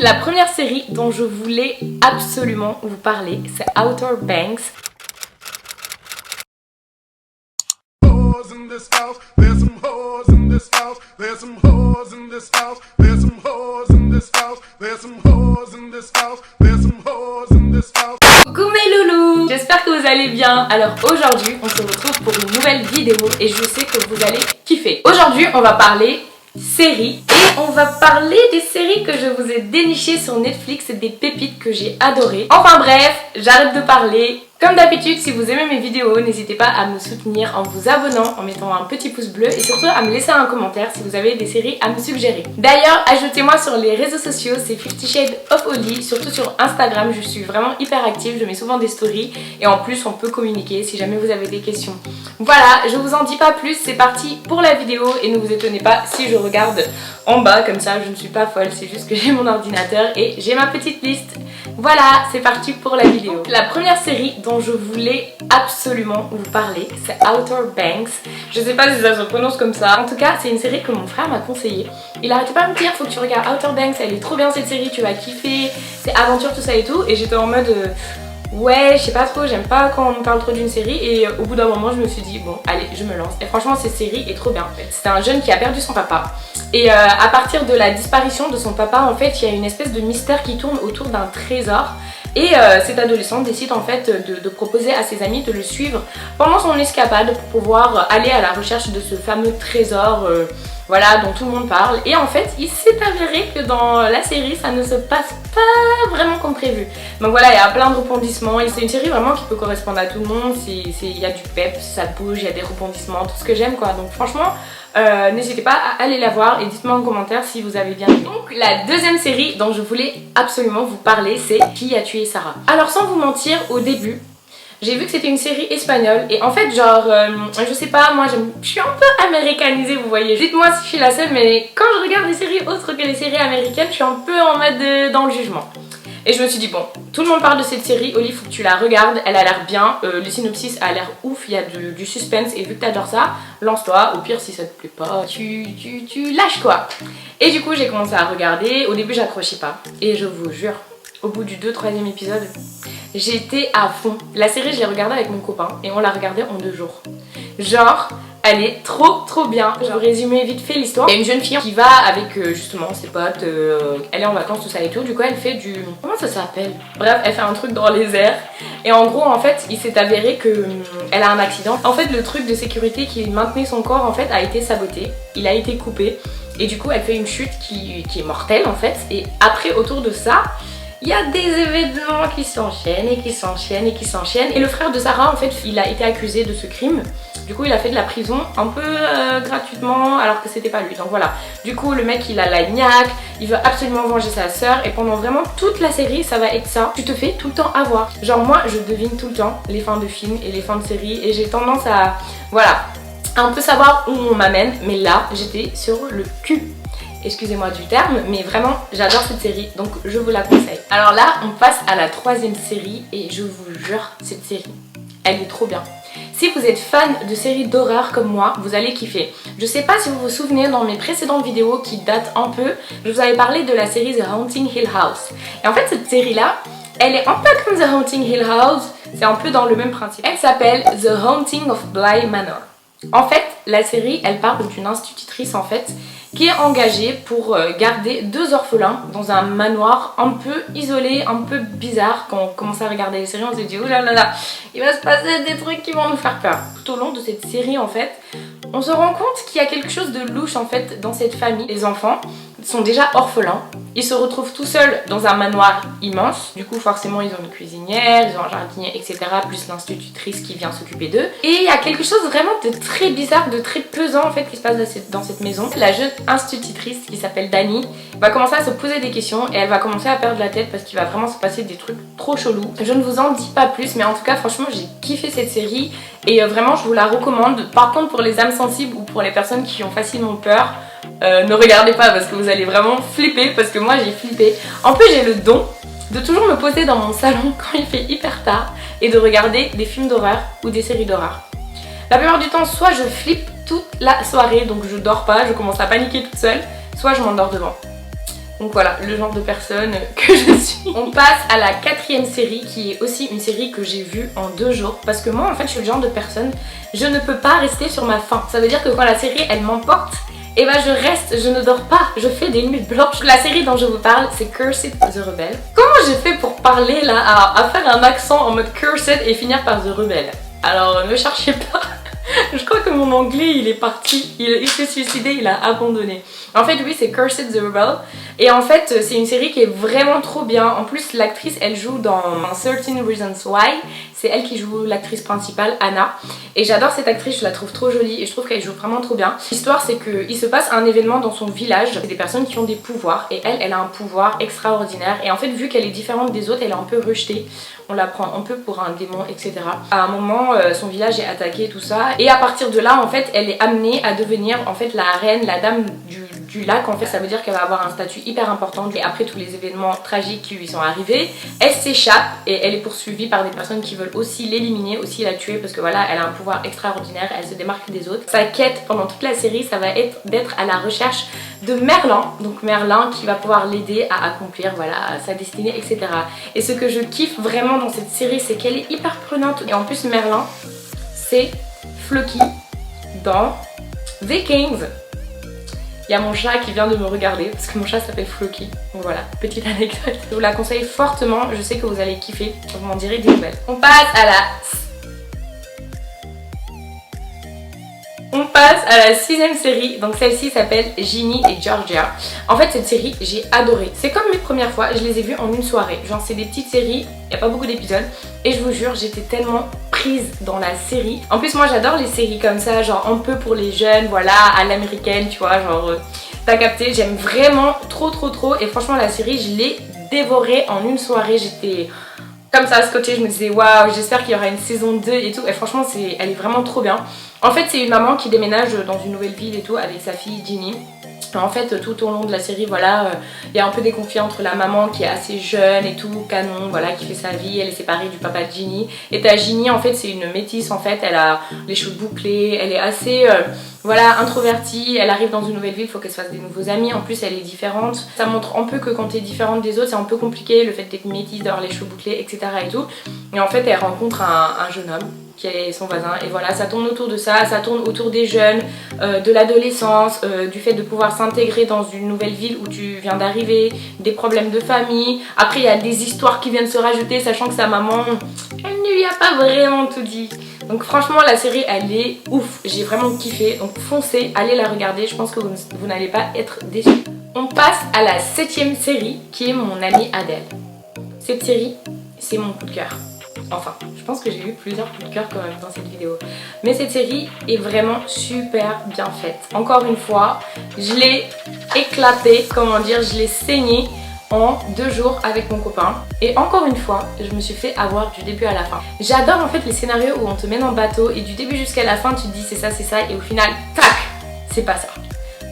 La première série dont je voulais absolument vous parler, c'est Outer Banks. Coucou mes loulous, j'espère que vous allez bien. Alors aujourd'hui, on se retrouve pour une nouvelle vidéo et je sais que vous allez kiffer. Aujourd'hui, on va parler séries et on va parler des séries que je vous ai dénichées sur Netflix et des pépites que j'ai adorées. Enfin bref, j'arrête de parler. Comme d'habitude, si vous aimez mes vidéos, n'hésitez pas à me soutenir en vous abonnant, en mettant un petit pouce bleu et surtout à me laisser un commentaire si vous avez des séries à me suggérer. D'ailleurs, ajoutez-moi sur les réseaux sociaux, c'est 50 Shades of Holly, surtout sur Instagram, je suis vraiment hyper active, je mets souvent des stories et en plus on peut communiquer si jamais vous avez des questions. Voilà, je vous en dis pas plus, c'est parti pour la vidéo et ne vous étonnez pas si je regarde en bas comme ça, je ne suis pas folle, c'est juste que j'ai mon ordinateur et j'ai ma petite liste. Voilà, c'est parti pour la vidéo. La première série dont je voulais absolument vous parler, c'est Outer Banks. Je sais pas si ça se prononce comme ça. En tout cas, c'est une série que mon frère m'a conseillée. Il arrêtait pas de me dire, faut que tu regardes Outer Banks, elle est trop bien cette série, tu vas kiffer, c'est aventure, tout ça et tout. Et j'étais en mode, ouais, je sais pas trop, j'aime pas quand on me parle trop d'une série. Et au bout d'un moment, je me suis dit, bon, allez, je me lance. Et franchement, cette série est trop bien en fait. C'est un jeune qui a perdu son papa. Et à partir de la disparition de son papa, en fait, il y a une espèce de mystère qui tourne autour d'un trésor. Et cet adolescent décide en fait de proposer à ses amis de le suivre pendant son escapade pour pouvoir aller à la recherche de ce fameux trésor voilà, dont tout le monde parle. Et en fait, il s'est avéré que dans la série, ça ne se passe pas vraiment comme prévu. Donc voilà, il y a plein de rebondissements et c'est une série vraiment qui peut correspondre à tout le monde. Il y a du peps, ça bouge, il y a des rebondissements, tout ce que j'aime quoi. Donc franchement, n'hésitez pas à aller la voir et dites-moi en commentaire si vous avez bien aimé. Donc la deuxième série dont je voulais absolument vous parler, c'est Qui a tué Sarah. Alors sans vous mentir, au début, j'ai vu que c'était une série espagnole et en fait genre, je sais pas, moi je suis un peu américanisée, vous voyez. Dites-moi si je suis la seule, mais quand je regarde des séries autres que les séries américaines, je suis un peu en mode dans le jugement. Et je me suis dit bon, tout le monde parle de cette série, Oli, faut que tu la regardes, elle a l'air bien, le synopsis a l'air ouf, il y a du suspense et vu que t'adores ça, lance-toi, au pire si ça te plaît pas, tu lâches quoi. Et du coup j'ai commencé à regarder, au début j'accrochais pas et je vous jure, au bout du 2-3e épisode, j'étais à fond. La série je l'ai regardée avec mon copain et on l'a regardée en 2 jours. Genre, elle est trop bien. Je vais résumer vite fait l'histoire. Il y a une jeune fille qui va avec justement ses potes, elle est en vacances, tout ça et tout. Du coup elle fait du... Comment ça s'appelle? Bref, elle fait un truc dans les airs. Et en gros en fait il s'est avéré que elle a un accident. En fait le truc de sécurité qui maintenait son corps en fait a été saboté. Il a été coupé. Et du coup elle fait une chute qui est mortelle en fait. Et après autour de ça, il y a des événements qui s'enchaînent et qui s'enchaînent et qui s'enchaînent. Et le frère de Sarah en fait il a été accusé de ce crime. Du coup il a fait de la prison un peu gratuitement alors que c'était pas lui. Donc voilà. Du coup le mec il a la niaque, il veut absolument venger sa sœur. Et pendant vraiment toute la série ça va être ça. Tu te fais tout le temps avoir. Genre moi je devine tout le temps les fins de films et les fins de séries. Et j'ai tendance à... Voilà. À un peu savoir où on m'amène. Mais là j'étais sur le cul. Excusez-moi du terme, mais vraiment j'adore cette série, donc je vous la conseille. Alors là, on passe à la 3e série et je vous jure, cette série, elle est trop bien. Si vous êtes fan de séries d'horreur comme moi, vous allez kiffer. Je sais pas si vous vous souvenez, dans mes précédentes vidéos qui datent un peu, je vous avais parlé de la série The Haunting Hill House. Et en fait, cette série-là, elle est un peu comme The Haunting Hill House, c'est un peu dans le même principe. Elle s'appelle The Haunting of Bly Manor. En fait, la série, elle parle d'une institutrice en fait, qui est engagée pour garder 2 orphelins dans un manoir un peu isolé, un peu bizarre. Quand on commence à regarder les séries, on se dit oh là là là, il va se passer des trucs qui vont nous faire peur. Tout au long de cette série en fait, on se rend compte qu'il y a quelque chose de louche en fait dans cette famille. Les enfants sont déjà orphelins, ils se retrouvent tout seuls dans un manoir immense. Du coup forcément ils ont une cuisinière, ils ont un jardinier, etc. Plus l'institutrice qui vient s'occuper d'eux. Et il y a quelque chose vraiment de très bizarre, de très pesant en fait qui se passe dans cette maison. La jeune institutrice qui s'appelle Dani va commencer à se poser des questions et elle va commencer à perdre la tête parce qu'il va vraiment se passer des trucs trop chelous. Je ne vous en dis pas plus, mais en tout cas franchement j'ai kiffé cette série et vraiment je vous la recommande. Par contre pour les âmes sensibles ou pour les personnes qui ont facilement peur, ne regardez pas parce que vous allez vraiment flipper, parce que moi j'ai flippé. En plus j'ai le don de toujours me poser dans mon salon quand il fait hyper tard et de regarder des films d'horreur ou des séries d'horreur. La plupart du temps soit je flippe toute la soirée donc je dors pas, je commence à paniquer toute seule, soit je m'endors devant. Donc voilà, le genre de personne que je suis. On passe à la 4e série qui est aussi une série que j'ai vue en 2 jours. Parce que moi en fait je suis le genre de personne, je ne peux pas rester sur ma faim. Ça veut dire que quand la série elle m'emporte, et bah je reste, je ne dors pas, je fais des nuits blanches. La série dont je vous parle c'est Cursed the Rebel. Comment j'ai fait pour parler là, à faire un accent en mode Cursed et finir par The Rebel? Alors ne cherchez pas. Je crois que mon anglais il est parti, il s'est suicidé, il a abandonné. En fait oui c'est Cursed the Rebel et en fait c'est une série qui est vraiment trop bien. En plus l'actrice elle joue dans 13 Reasons Why, c'est elle qui joue l'actrice principale Anna et j'adore cette actrice, je la trouve trop jolie et je trouve qu'elle joue vraiment trop bien. L'histoire c'est qu'il se passe un événement dans son village, c'est des personnes qui ont des pouvoirs et elle a un pouvoir extraordinaire et en fait vu qu'elle est différente des autres elle est un peu rejetée. On la prend un peu pour un démon, etc. À un moment, son village est attaqué, tout ça. Et à partir de là, en fait, elle est amenée à devenir en fait la reine, la dame du lac. En fait, ça veut dire qu'elle va avoir un statut hyper important. Et après tous les événements tragiques qui lui sont arrivés, elle s'échappe et elle est poursuivie par des personnes qui veulent aussi l'éliminer, aussi la tuer. Parce que voilà, elle a un pouvoir extraordinaire, elle se démarque des autres. Sa quête pendant toute la série, ça va être d'être à la recherche de Merlin. Donc Merlin qui va pouvoir l'aider à accomplir voilà, sa destinée, etc. Et ce que je kiffe vraiment dans cette série, c'est qu'elle est hyper prenante. Et en plus Merlin, c'est Floki dans Vikings. Il y a mon chat qui vient de me regarder parce que mon chat s'appelle Floki. Donc voilà, petite anecdote. Je vous la conseille fortement, je sais que vous allez kiffer. Vous m'en direz des nouvelles. On passe à la 6e série, donc celle-ci s'appelle Ginny et Georgia. En fait cette série j'ai adoré, c'est comme mes premières fois, je les ai vues en une soirée. Genre c'est des petites séries, il n'y a pas beaucoup d'épisodes et je vous jure j'étais tellement prise dans la série. En plus moi j'adore les séries comme ça, genre un peu pour les jeunes, voilà, à l'américaine tu vois, genre t'as capté, j'aime vraiment trop et franchement la série je l'ai dévorée en une soirée, j'étais comme ça à ce côté, je me disais waouh j'espère qu'il y aura une saison 2 et tout et franchement elle est vraiment trop bien. En fait c'est une maman qui déménage dans une nouvelle ville et tout avec sa fille Ginny. En fait tout au long de la série voilà il y a un peu des conflits entre la maman qui est assez jeune et tout, canon, voilà, qui fait sa vie, elle est séparée du papa de Ginny. Et ta Ginny en fait c'est une métisse en fait, elle a les cheveux bouclés, elle est assez voilà, introvertie, elle arrive dans une nouvelle ville, il faut qu'elle se fasse des nouveaux amis, en plus elle est différente. Ça montre un peu que quand t'es différente des autres c'est un peu compliqué le fait d'être métisse, d'avoir les cheveux bouclés, etc. et tout. Et en fait elle rencontre un jeune homme qui est son voisin et voilà ça tourne autour de ça tourne autour des jeunes, de l'adolescence, du fait de pouvoir s'intégrer dans une nouvelle ville où tu viens d'arriver, des problèmes de famille. Après il y a des histoires qui viennent se rajouter sachant que sa maman elle ne lui a pas vraiment tout dit. Donc franchement la série elle est ouf, j'ai vraiment kiffé, donc foncez, allez la regarder, je pense que vous n'allez pas être déçus. On passe à la 7e série qui est Mon amie Adèle. Cette série c'est mon coup de cœur. Enfin, je pense que j'ai eu plusieurs coups de cœur quand même dans cette vidéo. Mais cette série est vraiment super bien faite. Encore une fois, je l'ai éclatée, comment dire, je l'ai saignée en 2 jours avec mon copain. Et encore une fois, je me suis fait avoir du début à la fin. J'adore en fait les scénarios où on te mène en bateau et du début jusqu'à la fin tu te dis c'est ça et au final, tac, c'est pas ça.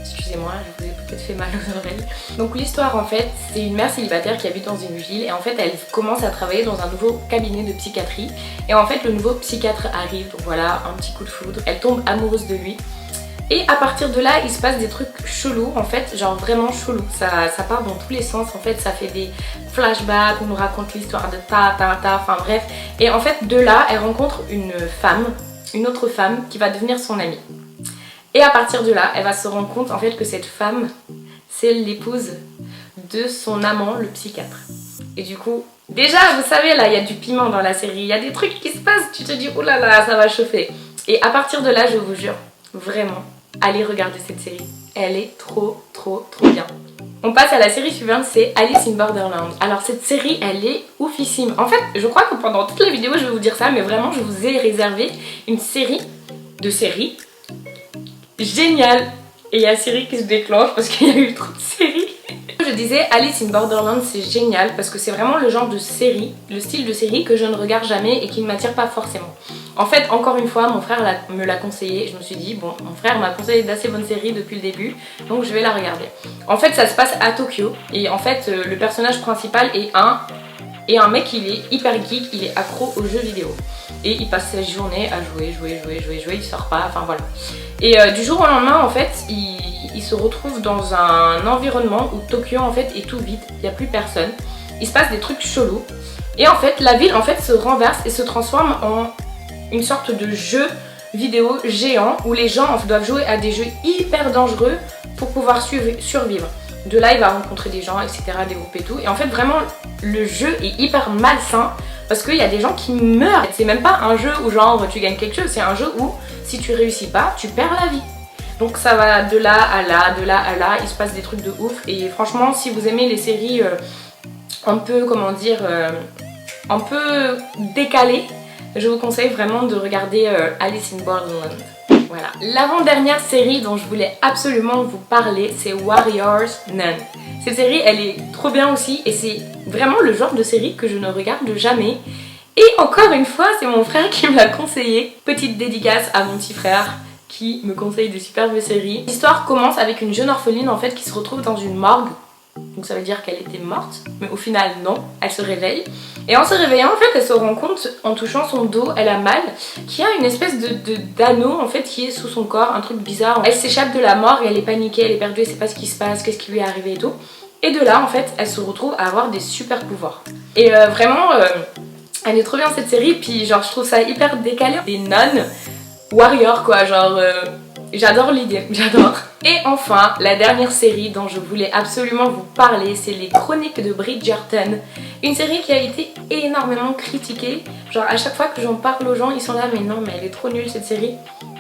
Excusez-moi, je vous ai peut-être fait mal aux oreilles. Donc l'histoire en fait, c'est une mère célibataire qui habite dans une ville et en fait elle commence à travailler dans un nouveau cabinet de psychiatrie. Et en fait le nouveau psychiatre arrive, donc voilà, un petit coup de foudre, elle tombe amoureuse de lui. Et à partir de là, il se passe des trucs chelous en fait, genre vraiment chelous. Ça part dans tous les sens en fait, ça fait des flashbacks, on nous raconte l'histoire de enfin bref. Et en fait de là, elle rencontre une autre femme qui va devenir son amie. Et à partir de là, elle va se rendre compte en fait que cette femme, c'est l'épouse de son amant, le psychiatre. Et du coup, déjà vous savez là, il y a du piment dans la série, il y a des trucs qui se passent, tu te dis oh là là, ça va chauffer. Et à partir de là, je vous jure, vraiment, allez regarder cette série. Elle est trop bien. On passe à la série suivante, c'est Alice in Borderland. Alors cette série, elle est oufissime. En fait, je crois que pendant toute la vidéo, je vais vous dire ça, mais vraiment, je vous ai réservé une série de séries géniale. Et il y a Siri qui se déclenche parce qu'il y a eu trop de séries. Je disais Alice in Borderland c'est génial parce que c'est vraiment le genre de série, le style de série que je ne regarde jamais et qui ne m'attire pas forcément. En fait encore une fois mon frère me l'a conseillé, je me suis dit bon mon frère m'a conseillé d'assez bonnes séries depuis le début donc je vais la regarder. En fait ça se passe à Tokyo et en fait le personnage principal est un mec, il est hyper geek, il est accro aux jeux vidéo. Et il passe sa journée à jouer, il sort pas, enfin voilà. Et du jour au lendemain, en fait, il ils se retrouvent dans un environnement où Tokyo en fait est tout vide, il n'y a plus personne. Il se passe des trucs chelous. Et en fait, la ville en fait se renverse et se transforme en une sorte de jeu vidéo géant où les gens doivent jouer à des jeux hyper dangereux pour pouvoir survivre. De là, il va rencontrer des gens, etc., des groupes et tout. Et en fait, vraiment, le jeu est hyper malsain parce qu'il y a des gens qui meurent. C'est même pas un jeu où genre tu gagnes quelque chose, c'est un jeu où si tu réussis pas, tu perds la vie. Donc ça va de là à là, de là à là, il se passe des trucs de ouf. Et franchement, si vous aimez les séries un peu, comment dire, un peu décalées, je vous conseille vraiment de regarder Alice in Borderland. Voilà. L'avant-dernière série dont je voulais absolument vous parler, c'est Warriors Nun. Cette série, elle est trop bien aussi et c'est vraiment le genre de série que je ne regarde jamais. Et encore une fois, c'est mon frère qui me l'a conseillé. Petite dédicace à mon petit frère qui me conseille des superbes séries. L'histoire commence avec une jeune orpheline en fait qui se retrouve dans une morgue. Donc ça veut dire qu'elle était morte, mais au final non, elle se réveille. Et en se réveillant en fait elle se rend compte en touchant son dos, elle a mal, qu'il y a une espèce d'anneau en fait qui est sous son corps, un truc bizarre. Elle s'échappe de la morgue, elle est paniquée, elle est perdue, elle sait pas ce qui se passe, qu'est-ce qui lui est arrivé et tout. Et de là en fait elle se retrouve à avoir des super pouvoirs. Et vraiment elle est trop bien cette série, puis genre je trouve ça hyper décalé. Des nonnes warriors quoi, genre j'adore l'idée, j'adore. Et enfin, la dernière série dont je voulais absolument vous parler, c'est les Chroniques de Bridgerton. Une série qui a été énormément critiquée. Genre à chaque fois que j'en parle aux gens, ils sont là mais non mais elle est trop nulle cette série.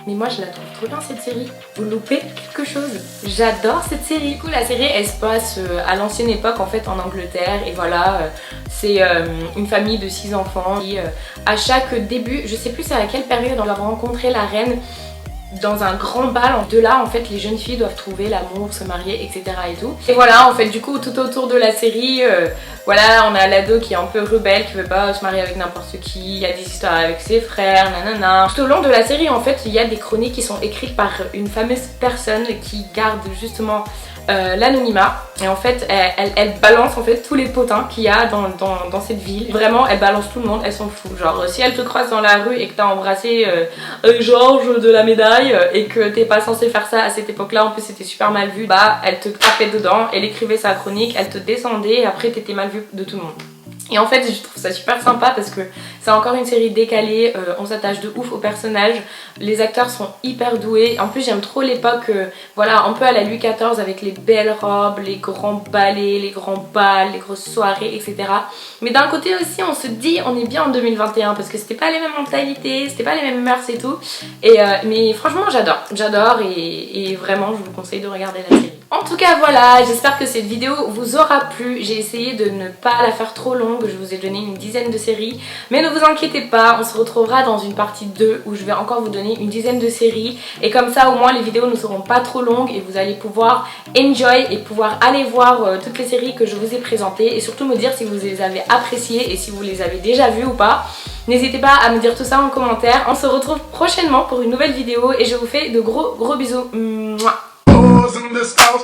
Mais moi je la trouve trop bien cette série. Vous loupez quelque chose. J'adore cette série. Du coup la série elle se passe à l'ancienne époque en fait en Angleterre. Et voilà, c'est une famille de 6 enfants qui à chaque début, je sais plus c'est à quelle période on va rencontrer la reine dans un grand bal. De là en fait les jeunes filles doivent trouver l'amour, se marier, etc. et tout. Et voilà en fait du coup tout autour de la série, voilà on a l'ado qui est un peu rebelle, qui veut pas se marier avec n'importe qui, il y a des histoires avec ses frères, nanana. Tout au long de la série en fait il y a des chroniques qui sont écrites par une fameuse personne qui garde justement l'anonymat. Et en fait elle balance en fait tous les potins qu'il y a dans cette ville. Vraiment elle balance tout le monde, elle s'en fout. Genre si elle te croise dans la rue et que t'as embrassé Georges de la médaille et que t'es pas censé faire ça à cette époque là, en plus c'était super mal vu, bah elle te tapait dedans, elle écrivait sa chronique, elle te descendait et après t'étais mal vu de tout le monde. Et en fait je trouve ça super sympa parce que c'est encore une série décalée, on s'attache de ouf aux personnages, les acteurs sont hyper doués. En plus j'aime trop l'époque, voilà un peu à la Louis XIV avec les belles robes, les grands ballets, les grands balles, les grosses soirées, etc. Mais d'un côté aussi on se dit on est bien en 2021 parce que c'était pas les mêmes mentalités, c'était pas les mêmes mœurs et tout. Et, mais franchement j'adore et vraiment je vous conseille de regarder la série. En tout cas voilà, j'espère que cette vidéo vous aura plu. J'ai essayé de ne pas la faire trop longue, je vous ai donné une dizaine de séries. Mais ne vous inquiétez pas, on se retrouvera dans une partie 2 où je vais encore vous donner une dizaine de séries. Et comme ça au moins les vidéos ne seront pas trop longues et vous allez pouvoir enjoy et pouvoir aller voir toutes les séries que je vous ai présentées. Et surtout me dire si vous les avez appréciées et si vous les avez déjà vues ou pas. N'hésitez pas à me dire tout ça en commentaire. On se retrouve prochainement pour une nouvelle vidéo et je vous fais de gros bisous. Mouah. In this house.